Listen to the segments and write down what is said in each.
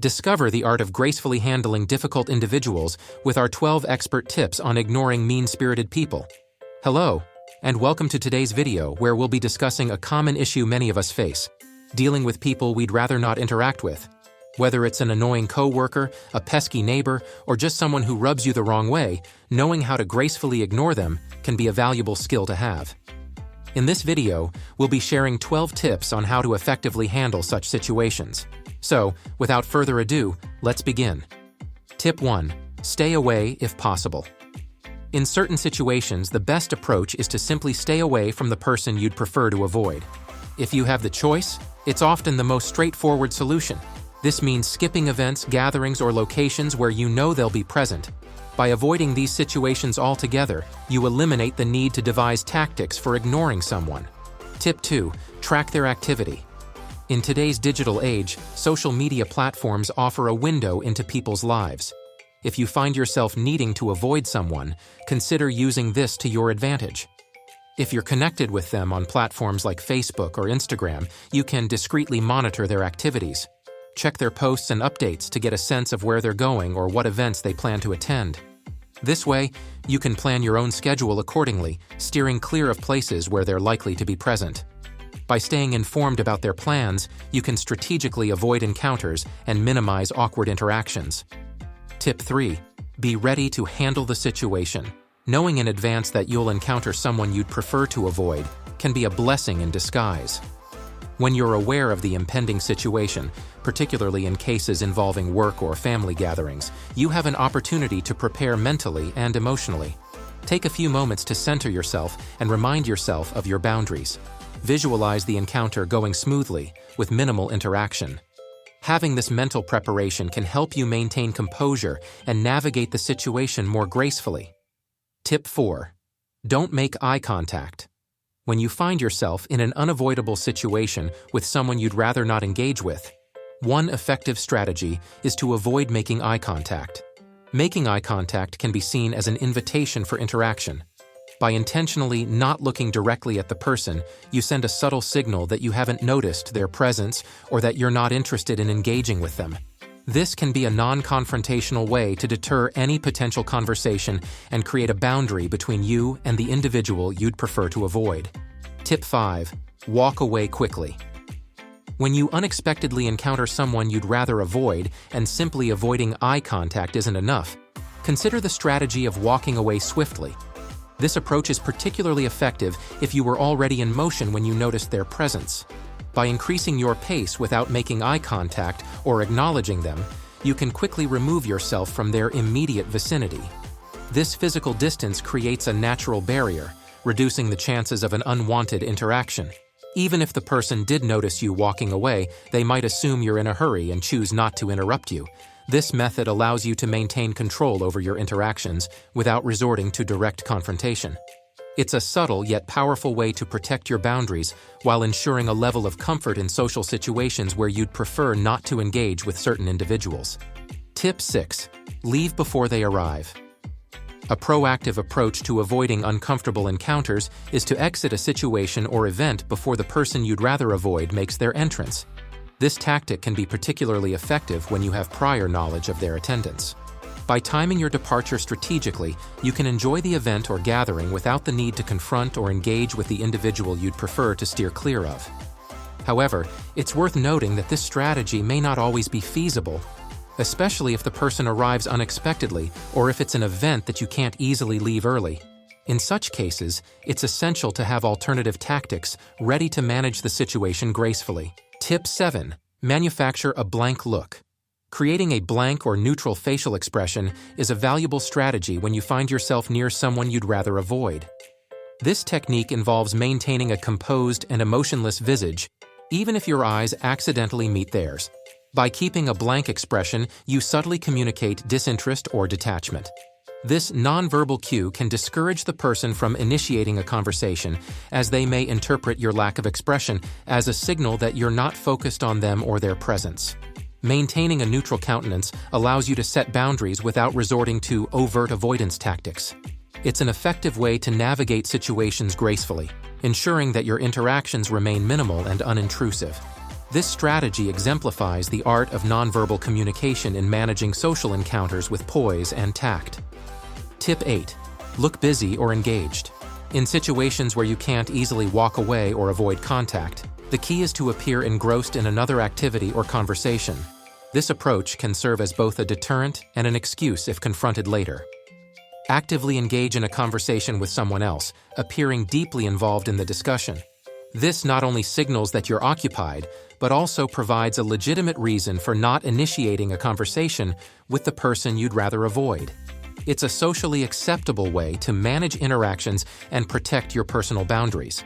Discover the art of gracefully handling difficult individuals with our 12 expert tips on ignoring mean-spirited people. Hello, and welcome to today's video where we'll be discussing a common issue many of us face: dealing with people we'd rather not interact with. Whether it's an annoying coworker, a pesky neighbor, or just someone who rubs you the wrong way, knowing how to gracefully ignore them can be a valuable skill to have. In this video, we'll be sharing 12 tips on how to effectively handle such situations. So, without further ado, let's begin. Tip 1. Stay away if possible. In certain situations, the best approach is to simply stay away from the person you'd prefer to avoid. If you have the choice, it's often the most straightforward solution. This means skipping events, gatherings, or locations where you know they'll be present. By avoiding these situations altogether, you eliminate the need to devise tactics for ignoring someone. Tip 2. Track their activity. In today's digital age, social media platforms offer a window into people's lives. If you find yourself needing to avoid someone, consider using this to your advantage. If you're connected with them on platforms like Facebook or Instagram, you can discreetly monitor their activities. Check their posts and updates to get a sense of where they're going or what events they plan to attend. This way, you can plan your own schedule accordingly, steering clear of places where they're likely to be present. By staying informed about their plans, you can strategically avoid encounters and minimize awkward interactions. Tip 3. Be ready to handle the situation. Knowing in advance that you'll encounter someone you'd prefer to avoid can be a blessing in disguise. When you're aware of the impending situation, particularly in cases involving work or family gatherings, you have an opportunity to prepare mentally and emotionally. Take a few moments to center yourself and remind yourself of your boundaries. Visualize the encounter going smoothly, with minimal interaction. Having this mental preparation can help you maintain composure and navigate the situation more gracefully. Tip 4. Don't make eye contact. When you find yourself in an unavoidable situation with someone you'd rather not engage with, one effective strategy is to avoid making eye contact. Making eye contact can be seen as an invitation for interaction. By intentionally not looking directly at the person, you send a subtle signal that you haven't noticed their presence or that you're not interested in engaging with them. This can be a non-confrontational way to deter any potential conversation and create a boundary between you and the individual you'd prefer to avoid. Tip 5. Walk away quickly. When you unexpectedly encounter someone you'd rather avoid and simply avoiding eye contact isn't enough, consider the strategy of walking away swiftly. This approach is particularly effective if you were already in motion when you noticed their presence. By increasing your pace without making eye contact or acknowledging them, you can quickly remove yourself from their immediate vicinity. This physical distance creates a natural barrier, reducing the chances of an unwanted interaction. Even if the person did notice you walking away, they might assume you're in a hurry and choose not to interrupt you. This method allows you to maintain control over your interactions without resorting to direct confrontation. It's a subtle yet powerful way to protect your boundaries while ensuring a level of comfort in social situations where you'd prefer not to engage with certain individuals. Tip 6. Leave before they arrive. A proactive approach to avoiding uncomfortable encounters is to exit a situation or event before the person you'd rather avoid makes their entrance. This tactic can be particularly effective when you have prior knowledge of their attendance. By timing your departure strategically, you can enjoy the event or gathering without the need to confront or engage with the individual you'd prefer to steer clear of. However, it's worth noting that this strategy may not always be feasible, especially if the person arrives unexpectedly or if it's an event that you can't easily leave early. In such cases, it's essential to have alternative tactics ready to manage the situation gracefully. Tip 7. Manufacture a blank look. Creating a blank or neutral facial expression is a valuable strategy when you find yourself near someone you'd rather avoid. This technique involves maintaining a composed and emotionless visage, even if your eyes accidentally meet theirs. By keeping a blank expression, you subtly communicate disinterest or detachment. This nonverbal cue can discourage the person from initiating a conversation, as they may interpret your lack of expression as a signal that you're not focused on them or their presence. Maintaining a neutral countenance allows you to set boundaries without resorting to overt avoidance tactics. It's an effective way to navigate situations gracefully, ensuring that your interactions remain minimal and unintrusive. This strategy exemplifies the art of nonverbal communication in managing social encounters with poise and tact. Tip 8. Look busy or engaged. In situations where you can't easily walk away or avoid contact, the key is to appear engrossed in another activity or conversation. This approach can serve as both a deterrent and an excuse if confronted later. Actively engage in a conversation with someone else, appearing deeply involved in the discussion. This not only signals that you're occupied, but also provides a legitimate reason for not initiating a conversation with the person you'd rather avoid. It's a socially acceptable way to manage interactions and protect your personal boundaries.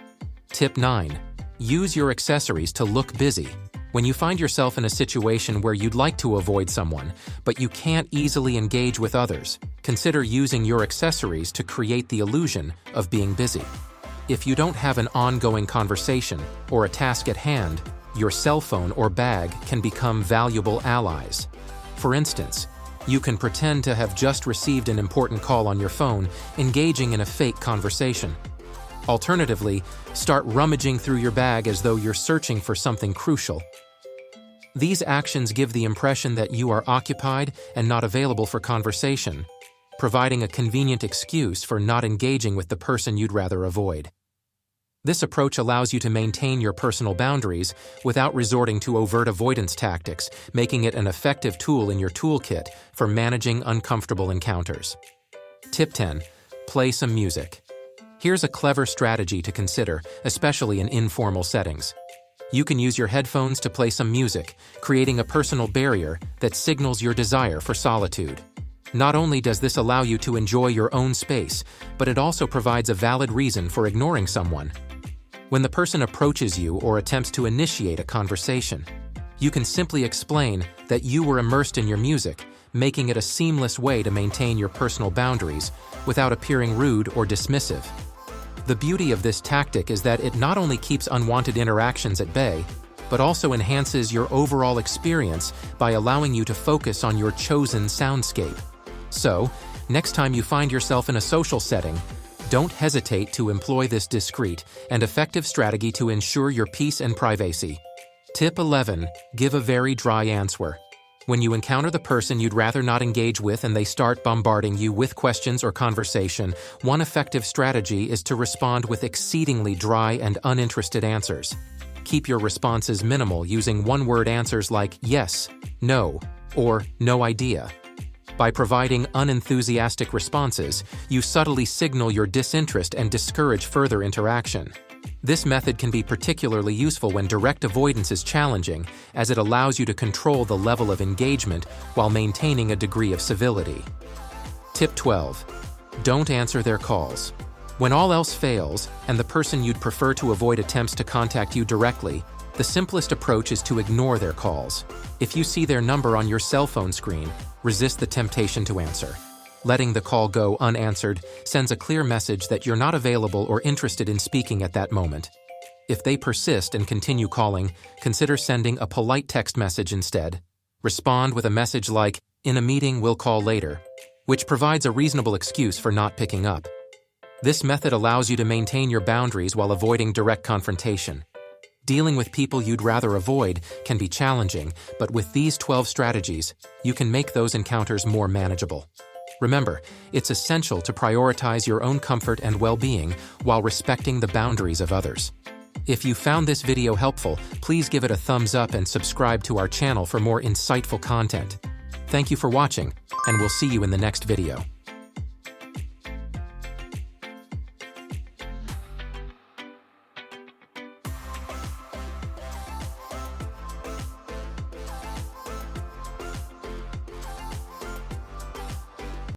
Tip 9. Use your accessories to look busy. When you find yourself in a situation where you'd like to avoid someone, but you can't easily engage with others, consider using your accessories to create the illusion of being busy. If you don't have an ongoing conversation or a task at hand, your cell phone or bag can become valuable allies. For instance, you can pretend to have just received an important call on your phone, engaging in a fake conversation. Alternatively, start rummaging through your bag as though you're searching for something crucial. These actions give the impression that you are occupied and not available for conversation, providing a convenient excuse for not engaging with the person you'd rather avoid. This approach allows you to maintain your personal boundaries without resorting to overt avoidance tactics, making it an effective tool in your toolkit for managing uncomfortable encounters. Tip 10. Play some music. Here's a clever strategy to consider, especially in informal settings. You can use your headphones to play some music, creating a personal barrier that signals your desire for solitude. Not only does this allow you to enjoy your own space, but it also provides a valid reason for ignoring someone. When the person approaches you or attempts to initiate a conversation, you can simply explain that you were immersed in your music, making it a seamless way to maintain your personal boundaries without appearing rude or dismissive. The beauty of this tactic is that it not only keeps unwanted interactions at bay, but also enhances your overall experience by allowing you to focus on your chosen soundscape. So, next time you find yourself in a social setting, don't hesitate to employ this discreet and effective strategy to ensure your peace and privacy. Tip 11. Give a very dry answer. When you encounter the person you'd rather not engage with and they start bombarding you with questions or conversation, one effective strategy is to respond with exceedingly dry and uninterested answers. Keep your responses minimal using one-word answers like yes, no, or no idea. By providing unenthusiastic responses, you subtly signal your disinterest and discourage further interaction. This method can be particularly useful when direct avoidance is challenging, as it allows you to control the level of engagement while maintaining a degree of civility. Tip 12. Don't answer their calls. When all else fails, and the person you'd prefer to avoid attempts to contact you directly, the simplest approach is to ignore their calls. If you see their number on your cell phone screen, resist the temptation to answer. Letting the call go unanswered sends a clear message that you're not available or interested in speaking at that moment. If they persist and continue calling, consider sending a polite text message instead. Respond with a message like, "In a meeting, we'll call later," which provides a reasonable excuse for not picking up. This method allows you to maintain your boundaries while avoiding direct confrontation. Dealing with people you'd rather avoid can be challenging, but with these 12 strategies, you can make those encounters more manageable. Remember, it's essential to prioritize your own comfort and well-being while respecting the boundaries of others. If you found this video helpful, please give it a thumbs up and subscribe to our channel for more insightful content. Thank you for watching, and we'll see you in the next video.